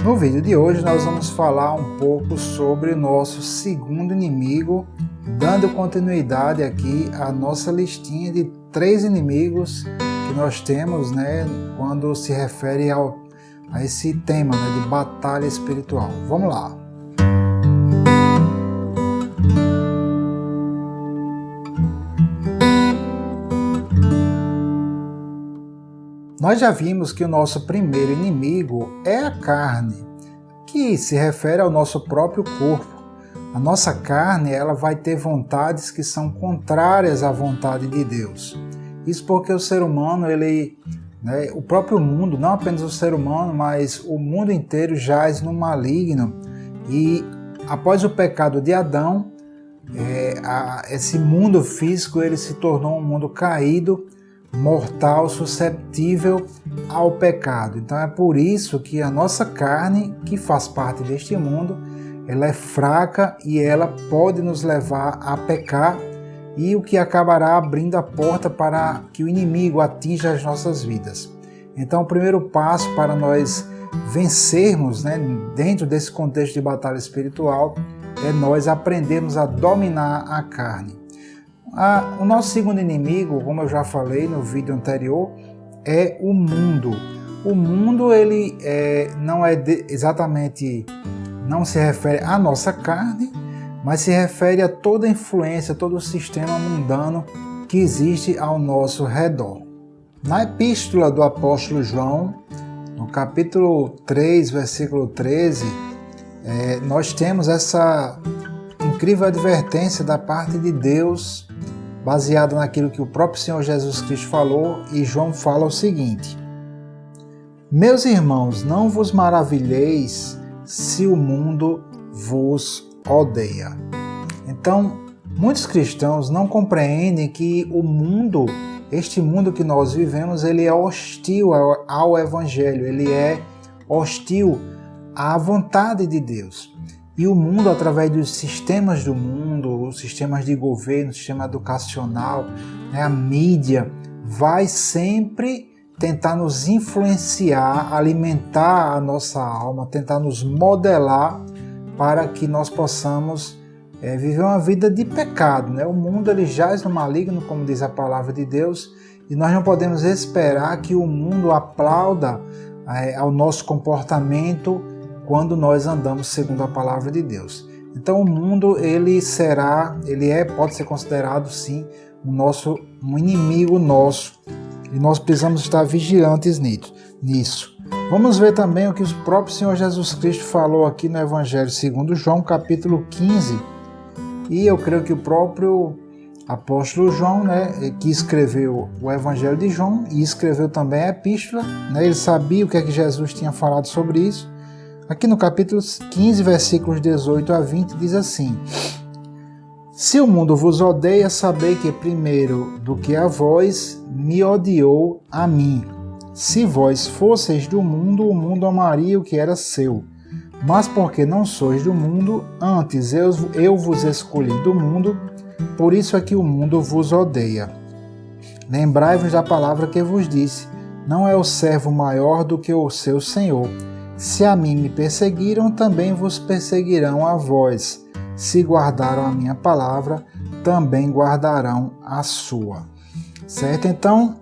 No vídeo de hoje nós vamos falar um pouco sobre o nosso segundo inimigo, dando continuidade aqui à nossa listinha de 3 inimigos que nós temos, quando se refere a esse tema, de batalha espiritual. Vamos lá. Nós já vimos que o nosso primeiro inimigo é a carne, que se refere ao nosso próprio corpo. A nossa carne, ela vai ter vontades que são contrárias à vontade de Deus. Isso porque o ser humano, o próprio mundo, não apenas o ser humano, mas o mundo inteiro jaz no maligno. E após o pecado de Adão, esse mundo físico ele se tornou um mundo caído, mortal, susceptível ao pecado. Então é por isso que a nossa carne, que faz parte deste mundo, ela é fraca e ela pode nos levar a pecar, e o que acabará abrindo a porta para que o inimigo atinja as nossas vidas. Então o primeiro passo para nós vencermos, dentro desse contexto de batalha espiritual, é nós aprendermos a dominar a carne. O nosso segundo inimigo, como eu já falei no vídeo anterior, é o mundo. O mundo ele não se refere à nossa carne, mas se refere a toda a influência, todo o sistema mundano que existe ao nosso redor. Na epístola do apóstolo João, no capítulo 3, versículo 13, nós temos essa incrível advertência da parte de Deus, baseada naquilo que o próprio Senhor Jesus Cristo falou, e João fala o seguinte: meus irmãos, não vos maravilheis se o mundo vos odeia. Então, muitos cristãos não compreendem que o mundo, este mundo que nós vivemos, ele é hostil ao Evangelho, ele é hostil à vontade de Deus. E o mundo, através dos sistemas do mundo, os sistemas de governo, o sistema educacional, a mídia, vai sempre tentar nos influenciar, alimentar a nossa alma, tentar nos modelar para que nós possamos viver uma vida de pecado. O mundo ele jaz no maligno, como diz a palavra de Deus, e nós não podemos esperar que o mundo aplauda ao nosso comportamento quando nós andamos segundo a palavra de Deus. Então o mundo pode ser considerado sim um inimigo nosso, e nós precisamos estar vigilantes nisso. Vamos ver também o que o próprio Senhor Jesus Cristo falou aqui no Evangelho segundo João, capítulo 15, e eu creio que o próprio apóstolo João, que escreveu o Evangelho de João e escreveu também a epístola, ele sabia o que é que Jesus tinha falado sobre isso. Aqui no capítulo 15, versículos 18 a 20, diz assim: se o mundo vos odeia, sabei que primeiro do que a vós, me odiou a mim. Se vós fosseis do mundo, o mundo amaria o que era seu. Mas porque não sois do mundo, antes eu vos escolhi do mundo, por isso é que o mundo vos odeia. Lembrai-vos da palavra que vos disse: não é o servo maior do que o seu senhor. Se a mim me perseguiram, também vos perseguirão a vós. Se guardaram a minha palavra, também guardarão a sua. Certo? Então,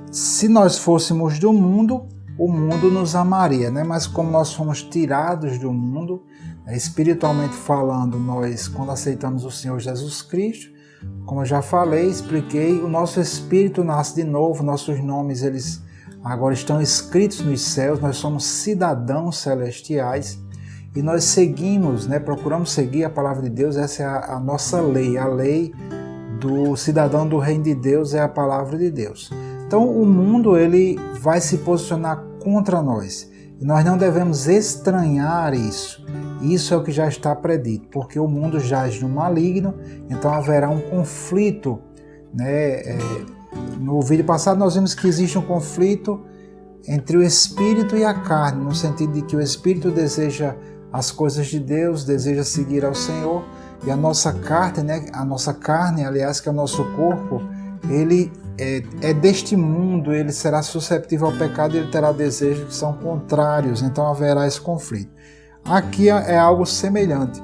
se nós fôssemos do mundo, o mundo nos amaria, Mas como nós fomos tirados do mundo, espiritualmente falando, nós, quando aceitamos o Senhor Jesus Cristo, como eu já falei, expliquei, o nosso espírito nasce de novo, nossos nomes, eles agora estão escritos nos céus, nós somos cidadãos celestiais e nós seguimos, procuramos seguir a palavra de Deus. Essa é a nossa lei, a lei do cidadão do reino de Deus é a palavra de Deus. Então o mundo ele vai se posicionar contra nós e nós não devemos estranhar isso. Isso é o que já está predito, porque o mundo jaz no maligno, então haverá um conflito, No vídeo passado nós vimos que existe um conflito entre o espírito e a carne, no sentido de que o espírito deseja as coisas de Deus, deseja seguir ao Senhor, e a nossa carne, aliás, que é o nosso corpo, ele é deste mundo, ele será susceptível ao pecado e ele terá desejos que são contrários, então haverá esse conflito. Aqui é algo semelhante.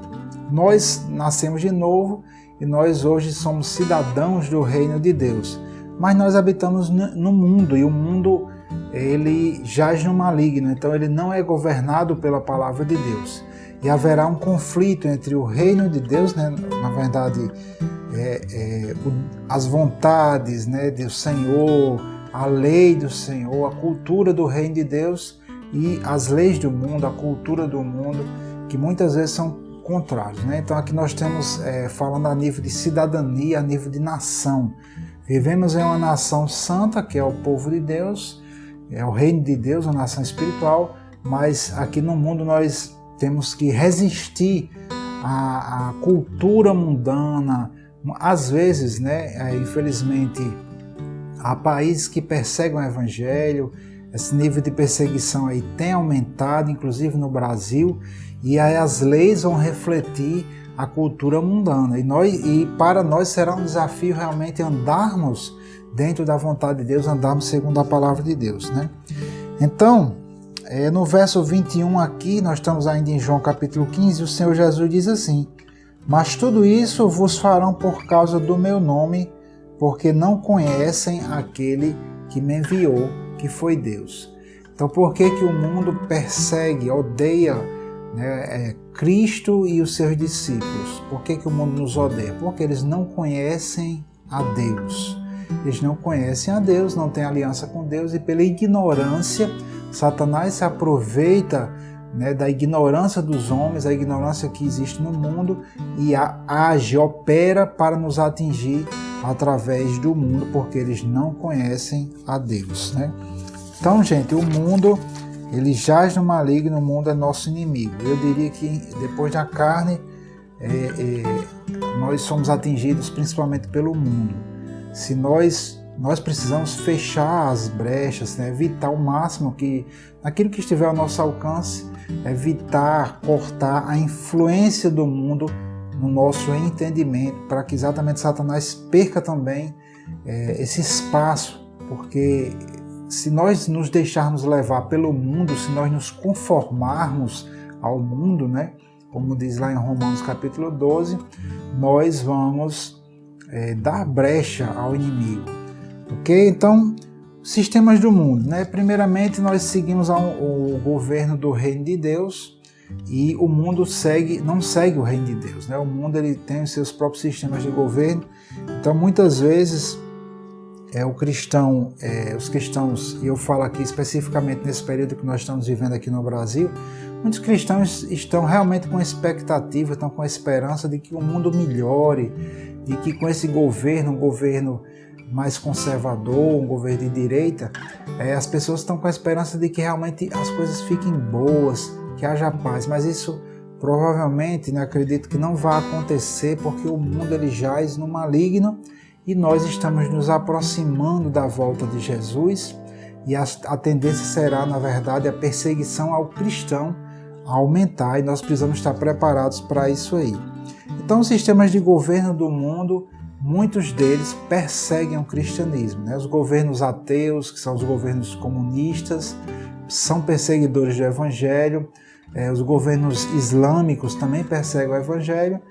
Nós nascemos de novo e nós hoje somos cidadãos do reino de Deus, mas nós habitamos no mundo e o mundo ele jaz no maligno, então ele não é governado pela palavra de Deus. E haverá um conflito entre o reino de Deus, né? Na verdade, as vontades, né, do Senhor, a lei do Senhor, a cultura do reino de Deus e as leis do mundo, a cultura do mundo, que muitas vezes são contrários, né? Então aqui nós temos falando a nível de cidadania, a nível de nação. Vivemos em uma nação santa, que é o povo de Deus, é o reino de Deus, uma nação espiritual, mas aqui no mundo nós temos que resistir à cultura mundana. Às vezes, né, infelizmente, há países que perseguem o evangelho, esse nível de perseguição aí tem aumentado, inclusive no Brasil, e aí as leis vão refletir a cultura mundana. E para nós será um desafio realmente andarmos dentro da vontade de Deus, andarmos segundo a palavra de Deus, né? Então, no verso 21 aqui, nós estamos ainda em João capítulo 15, o Senhor Jesus diz assim: mas tudo isso vos farão por causa do meu nome, porque não conhecem aquele que me enviou, que foi Deus. Então, por que o mundo persegue, odeia, né, Cristo e os seus discípulos? Por que o mundo nos odeia? Porque eles não conhecem a Deus. Eles não conhecem a Deus, não têm aliança com Deus, e pela ignorância, Satanás se aproveita, né, da ignorância dos homens, a ignorância que existe no mundo, e age, opera para nos atingir através do mundo, porque eles não conhecem a Deus, né? Então, gente, o mundo, ele jaz no maligno, o mundo é nosso inimigo. Eu diria que depois da carne, nós somos atingidos principalmente pelo mundo. Se nós precisamos fechar as brechas, né, evitar o máximo que, naquilo que estiver ao nosso alcance, evitar, cortar a influência do mundo no nosso entendimento, para que exatamente Satanás perca também esse espaço, porque se nós nos deixarmos levar pelo mundo, se nós nos conformarmos ao mundo, né, como diz lá em Romanos capítulo 12, nós vamos dar brecha ao inimigo. Ok? Então, sistemas do mundo, né? Primeiramente, nós seguimos o governo do reino de Deus, e o mundo não segue o reino de Deus, né? O mundo ele tem os seus próprios sistemas de governo. Então, muitas vezes, os cristãos, e eu falo aqui especificamente nesse período que nós estamos vivendo aqui no Brasil, muitos cristãos estão realmente com expectativa, estão com a esperança de que o mundo melhore, de que com esse governo, um governo mais conservador, um governo de direita, as pessoas estão com a esperança de que realmente as coisas fiquem boas, que haja paz, mas isso provavelmente, né, acredito que não vai acontecer, porque o mundo ele jaz no maligno e nós estamos nos aproximando da volta de Jesus, e a tendência será, na verdade, a perseguição ao cristão aumentar, e nós precisamos estar preparados para isso aí. Então, os sistemas de governo do mundo, muitos deles perseguem o cristianismo, né? Os governos ateus, que são os governos comunistas, são perseguidores do evangelho. Os governos islâmicos também perseguem o evangelho,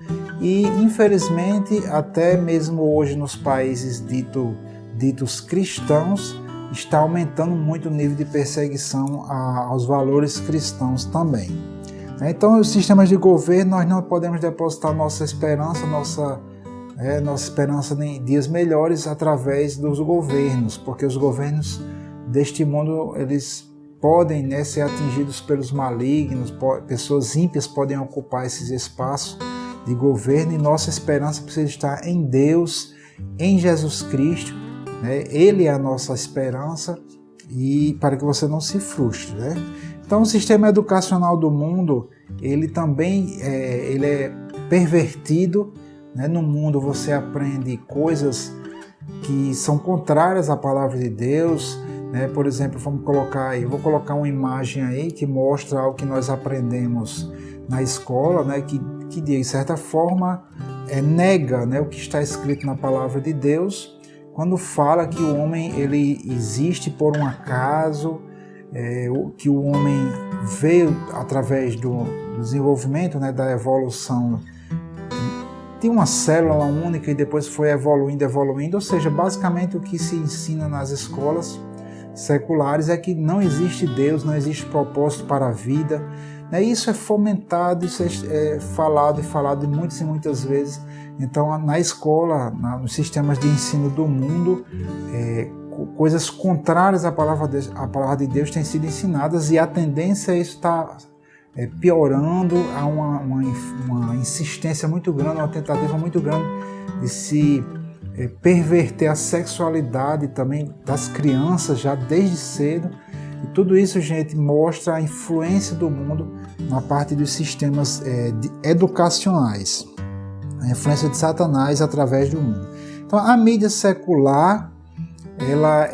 e infelizmente até mesmo hoje nos países ditos cristãos está aumentando muito o nível de perseguição aos valores cristãos também. Então, os sistemas de governo, nós não podemos depositar nossa esperança em dias melhores através dos governos, porque os governos deste mundo eles podem, né, ser atingidos pelos malignos, pessoas ímpias podem ocupar esses espaços de governo, e nossa esperança precisa estar em Deus, em Jesus Cristo, né? Ele é a nossa esperança, e para que você não se frustre, né? Então, o sistema educacional do mundo, ele também ele é pervertido, né? No mundo você aprende coisas que são contrárias à palavra de Deus, né? Por exemplo, eu vou colocar uma imagem aí que mostra algo que nós aprendemos na escola, né? que de certa forma nega, né, o que está escrito na palavra de Deus, quando fala que o homem ele existe por um acaso, que o homem veio através do desenvolvimento, né, da evolução de uma célula única e depois foi evoluindo, ou seja, basicamente o que se ensina nas escolas seculares é que não existe Deus, não existe propósito para a vida. Isso é fomentado, isso é falado muitas e muitas vezes. Então, na escola, nos sistemas de ensino do mundo, coisas contrárias à palavra de Deus têm sido ensinadas e a tendência é isso estar piorando, há uma insistência muito grande, uma tentativa muito grande de se perverter a sexualidade também das crianças já desde cedo. E tudo isso, gente, mostra a influência do mundo na parte dos sistemas educacionais, a influência de Satanás através do mundo. Então, a mídia secular, ela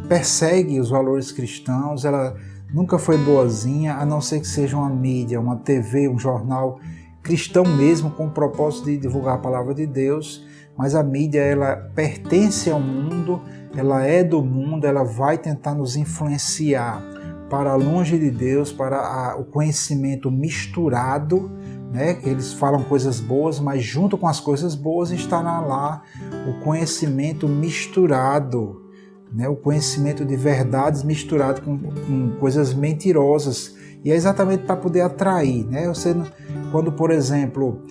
persegue os valores cristãos, ela nunca foi boazinha, a não ser que seja uma mídia, uma TV, um jornal cristão mesmo, com o propósito de divulgar a palavra de Deus. Mas a mídia, ela pertence ao mundo, ela é do mundo, ela vai tentar nos influenciar para longe de Deus, para o conhecimento misturado, né? Eles falam coisas boas, mas junto com as coisas boas estará lá o conhecimento misturado, né? O conhecimento de verdades misturado com coisas mentirosas. E é exatamente para poder atrair, né? Quando, por exemplo,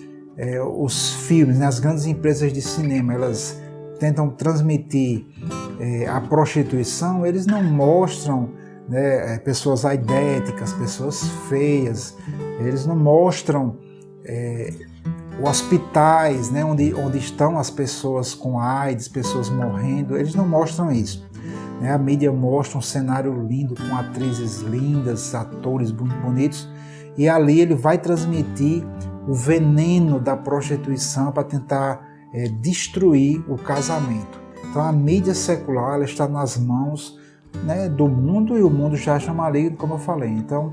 os filmes, né, as grandes empresas de cinema, elas tentam transmitir a prostituição, eles não mostram, né, pessoas aidéticas, pessoas feias, eles não mostram hospitais, né, onde estão as pessoas com AIDS, pessoas morrendo, eles não mostram isso. A mídia mostra um cenário lindo, com atrizes lindas, atores bonitos, e ali ele vai transmitir o veneno da prostituição para tentar destruir o casamento. Então a mídia secular, ela está nas mãos, né, do mundo, e o mundo já acha maligno, como eu falei. Então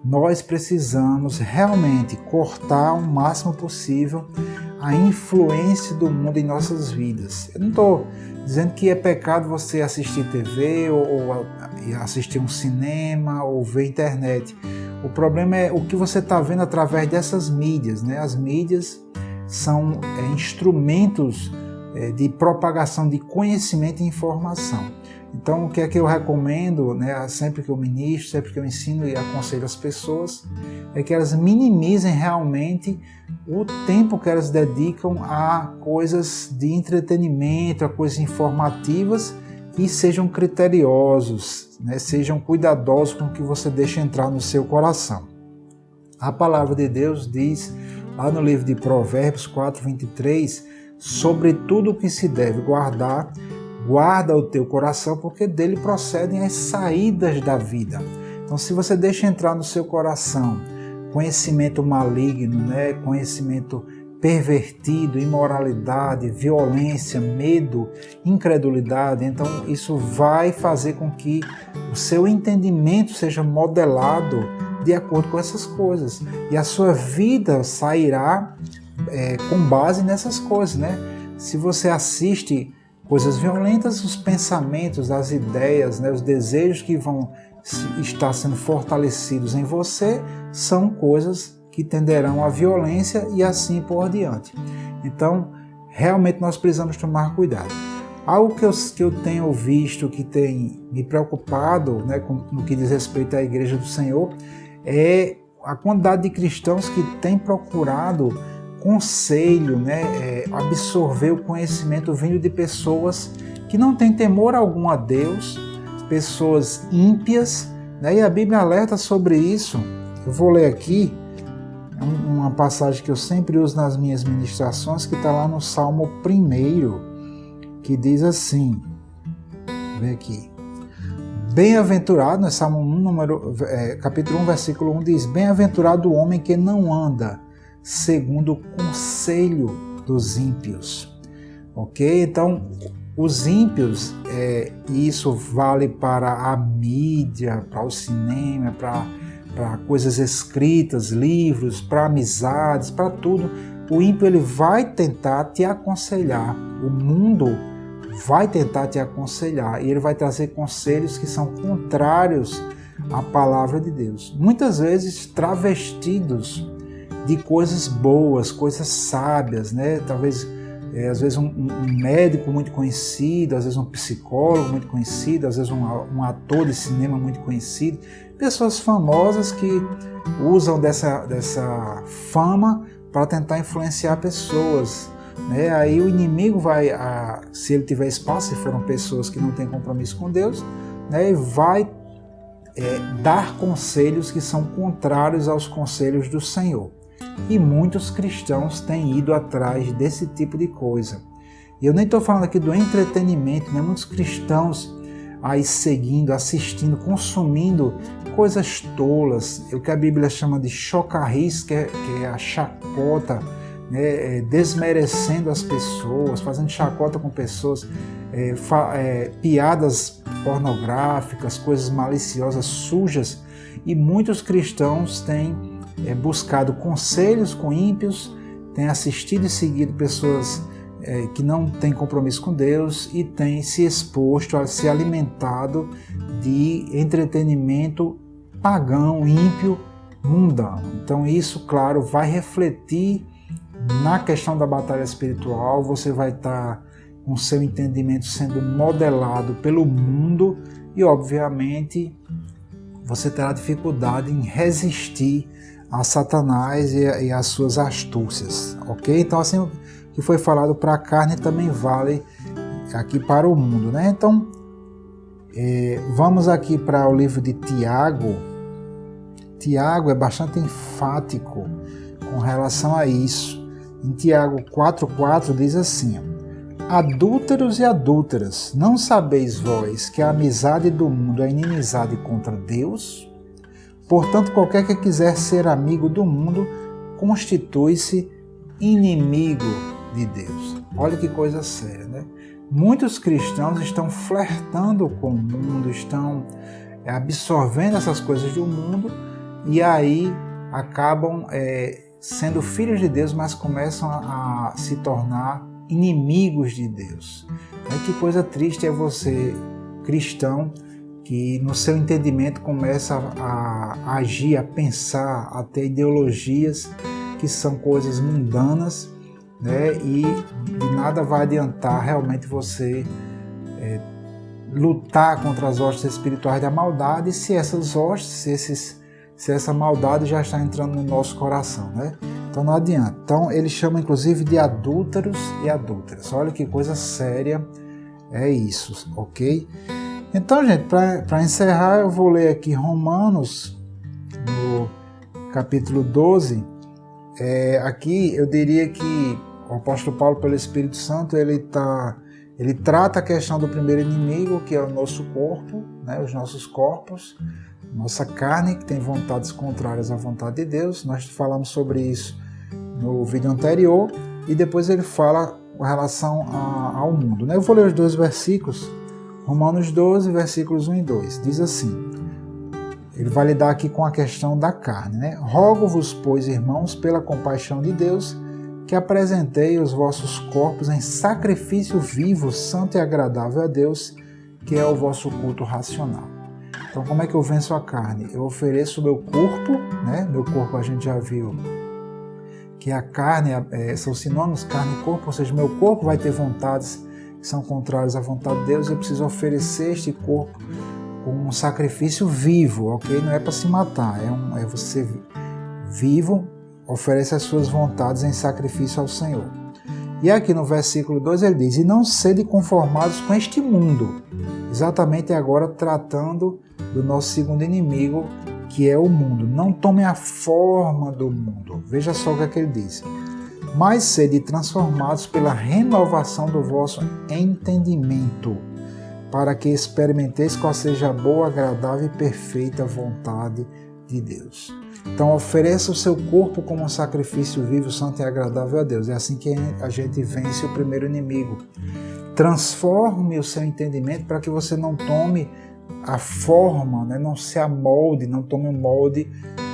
nós precisamos realmente cortar o máximo possível a influência do mundo em nossas vidas. Eu não estou dizendo que é pecado você assistir TV ou assistir um cinema ou ver internet. O problema é o que você está vendo através dessas mídias, né? As mídias são instrumentos de propagação de conhecimento e informação. Então, o que é que eu recomendo, né, sempre que eu ministro, sempre que eu ensino e aconselho as pessoas, é que elas minimizem realmente o tempo que elas dedicam a coisas de entretenimento, a coisas informativas, e sejam criteriosos, né, sejam cuidadosos com o que você deixa entrar no seu coração. A palavra de Deus diz, lá no livro de Provérbios 4:23, sobre tudo o que se deve guardar, guarda o teu coração, porque dele procedem as saídas da vida. Então, se você deixa entrar no seu coração conhecimento maligno, né, conhecimento pervertido, imoralidade, violência, medo, incredulidade, então isso vai fazer com que o seu entendimento seja modelado de acordo com essas coisas. E a sua vida sairá com base nessas coisas, né? Se você assiste coisas violentas, os pensamentos, as ideias, né, os desejos que vão estar sendo fortalecidos em você são coisas que tenderão à violência e assim por diante. Então, realmente nós precisamos tomar cuidado. Algo que eu tenho visto, que tem me preocupado, né, no que diz respeito à Igreja do Senhor, é a quantidade de cristãos que têm procurado conselho, né, absorver o conhecimento vindo de pessoas que não têm temor algum a Deus, pessoas ímpias, né, e a Bíblia alerta sobre isso. Eu vou ler aqui uma passagem que eu sempre uso nas minhas ministrações, que está lá no Salmo 1, que diz assim, vê aqui, bem-aventurado, no Salmo 1, capítulo 1, versículo 1, diz, bem-aventurado o homem que não anda segundo o conselho dos ímpios. Ok? Então, os ímpios, isso vale para a mídia, para o cinema, para coisas escritas, livros, para amizades, para tudo. O ímpio, ele vai tentar te aconselhar. O mundo vai tentar te aconselhar e ele vai trazer conselhos que são contrários à palavra de Deus. Muitas vezes travestidos de coisas boas, coisas sábias, né? Talvez, às vezes um médico muito conhecido, às vezes um psicólogo muito conhecido, às vezes um ator de cinema muito conhecido, pessoas famosas que usam dessa fama para tentar influenciar pessoas, né? Aí o inimigo vai, se ele tiver espaço, se foram pessoas que não têm compromisso com Deus, né? Vai dar conselhos que são contrários aos conselhos do Senhor. E muitos cristãos têm ido atrás desse tipo de coisa. E eu nem estou falando aqui do entretenimento, né? Muitos cristãos aí seguindo, assistindo, consumindo coisas tolas, o que a Bíblia chama de chocarris, que é a chacota, né? Desmerecendo as pessoas, fazendo chacota com pessoas, piadas pornográficas, coisas maliciosas, sujas. E muitos cristãos têm buscado conselhos com ímpios, têm assistido e seguido pessoas que não têm compromisso com Deus e têm se exposto a se alimentado de entretenimento pagão, ímpio, mundano. Então isso, claro, vai refletir na questão da batalha espiritual. Você vai estar com seu entendimento sendo modelado pelo mundo e, obviamente, você terá dificuldade em resistir a Satanás e às suas astúcias, ok? Então, assim, o que foi falado para a carne também vale aqui para o mundo, né? Então, vamos aqui para o livro de Tiago. Tiago é bastante enfático com relação a isso. Em Tiago 4,4 diz assim: adúlteros e adúlteras, não sabeis vós que a amizade do mundo é inimizade contra Deus? Portanto, qualquer que quiser ser amigo do mundo, constitui-se inimigo de Deus. Olha que coisa séria, né? Muitos cristãos estão flertando com o mundo, estão absorvendo essas coisas do mundo e aí acabam sendo filhos de Deus, mas começam a se tornar inimigos de Deus. Que coisa triste é você, cristão, que no seu entendimento começa a agir, a pensar, a ter ideologias que são coisas mundanas, né? E de nada vai adiantar realmente você lutar contra as hostes espirituais da maldade se essas hostes, se essa maldade já está entrando no nosso coração, né? Então não adianta. Então ele chama inclusive de adúlteros e adúlteras. Olha que coisa séria é isso, ok? Então, gente, para encerrar, eu vou ler aqui Romanos, no capítulo 12. Aqui eu diria que o apóstolo Paulo, pelo Espírito Santo, ele trata a questão do primeiro inimigo, que é o nosso corpo, né, os nossos corpos, nossa carne, que tem vontades contrárias à vontade de Deus. Nós falamos sobre isso no vídeo anterior, e depois ele fala com relação ao mundo, né? Eu vou ler os dois versículos. Romanos 12, versículos 1 e 2, diz assim, ele vai lidar aqui com a questão da carne, né? Rogo-vos, pois, irmãos, pela compaixão de Deus, que apresentei os vossos corpos em sacrifício vivo, santo e agradável a Deus, que é o vosso culto racional. Então, como é que eu venço a carne? Eu ofereço o meu corpo, né? Meu corpo a gente já viu que a carne são sinônimos, carne e corpo, ou seja, meu corpo vai ter vontades que são contrárias à vontade de Deus. Eu preciso oferecer este corpo como um sacrifício vivo, ok? Não é para se matar, é você vivo, oferece as suas vontades em sacrifício ao Senhor. E aqui no versículo 2 ele diz, e não sede conformados com este mundo, exatamente agora tratando do nosso segundo inimigo, que é o mundo. Não tomem a forma do mundo. Veja só o que ele diz. Mas sede transformados pela renovação do vosso entendimento, para que experimenteis qual seja a boa, agradável e perfeita vontade de Deus. Então ofereça o seu corpo como um sacrifício vivo, santo e agradável a Deus. É assim que a gente vence o primeiro inimigo. Transforme o seu entendimento para que você não tome a forma, né? Não se amolde, não tome o molde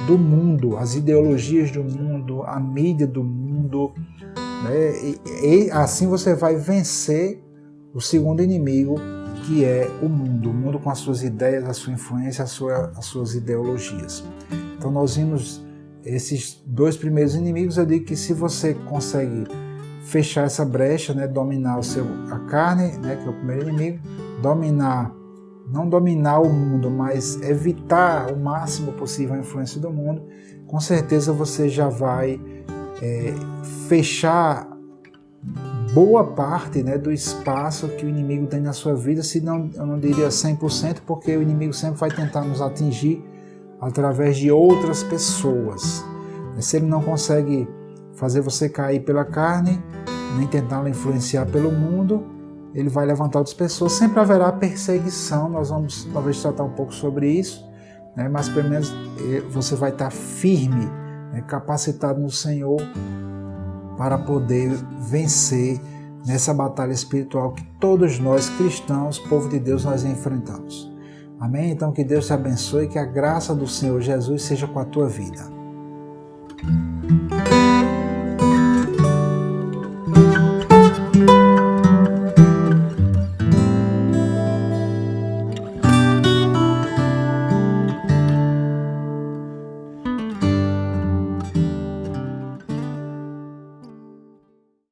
do mundo, as ideologias do mundo, a mídia do mundo, né? E assim você vai vencer o segundo inimigo, que é o mundo com as suas ideias, a sua influência, as suas ideologias. Então nós vimos esses dois primeiros inimigos. Eu digo que se você consegue fechar essa brecha, né, dominar a carne, né, que é o primeiro inimigo, não dominar o mundo, mas evitar o máximo possível a influência do mundo, com certeza você já vai fechar boa parte, né, do espaço que o inimigo tem na sua vida, se não, eu não diria 100%, porque o inimigo sempre vai tentar nos atingir através de outras pessoas. Se ele não consegue fazer você cair pela carne, nem tentar influenciar pelo mundo, ele vai levantar outras pessoas. Sempre haverá perseguição, nós vamos talvez tratar um pouco sobre isso, né? Mas pelo menos você vai estar firme, né, capacitado no Senhor para poder vencer nessa batalha espiritual que todos nós cristãos, povo de Deus, nós enfrentamos. Amém? Então que Deus te abençoe e que a graça do Senhor Jesus seja com a tua vida.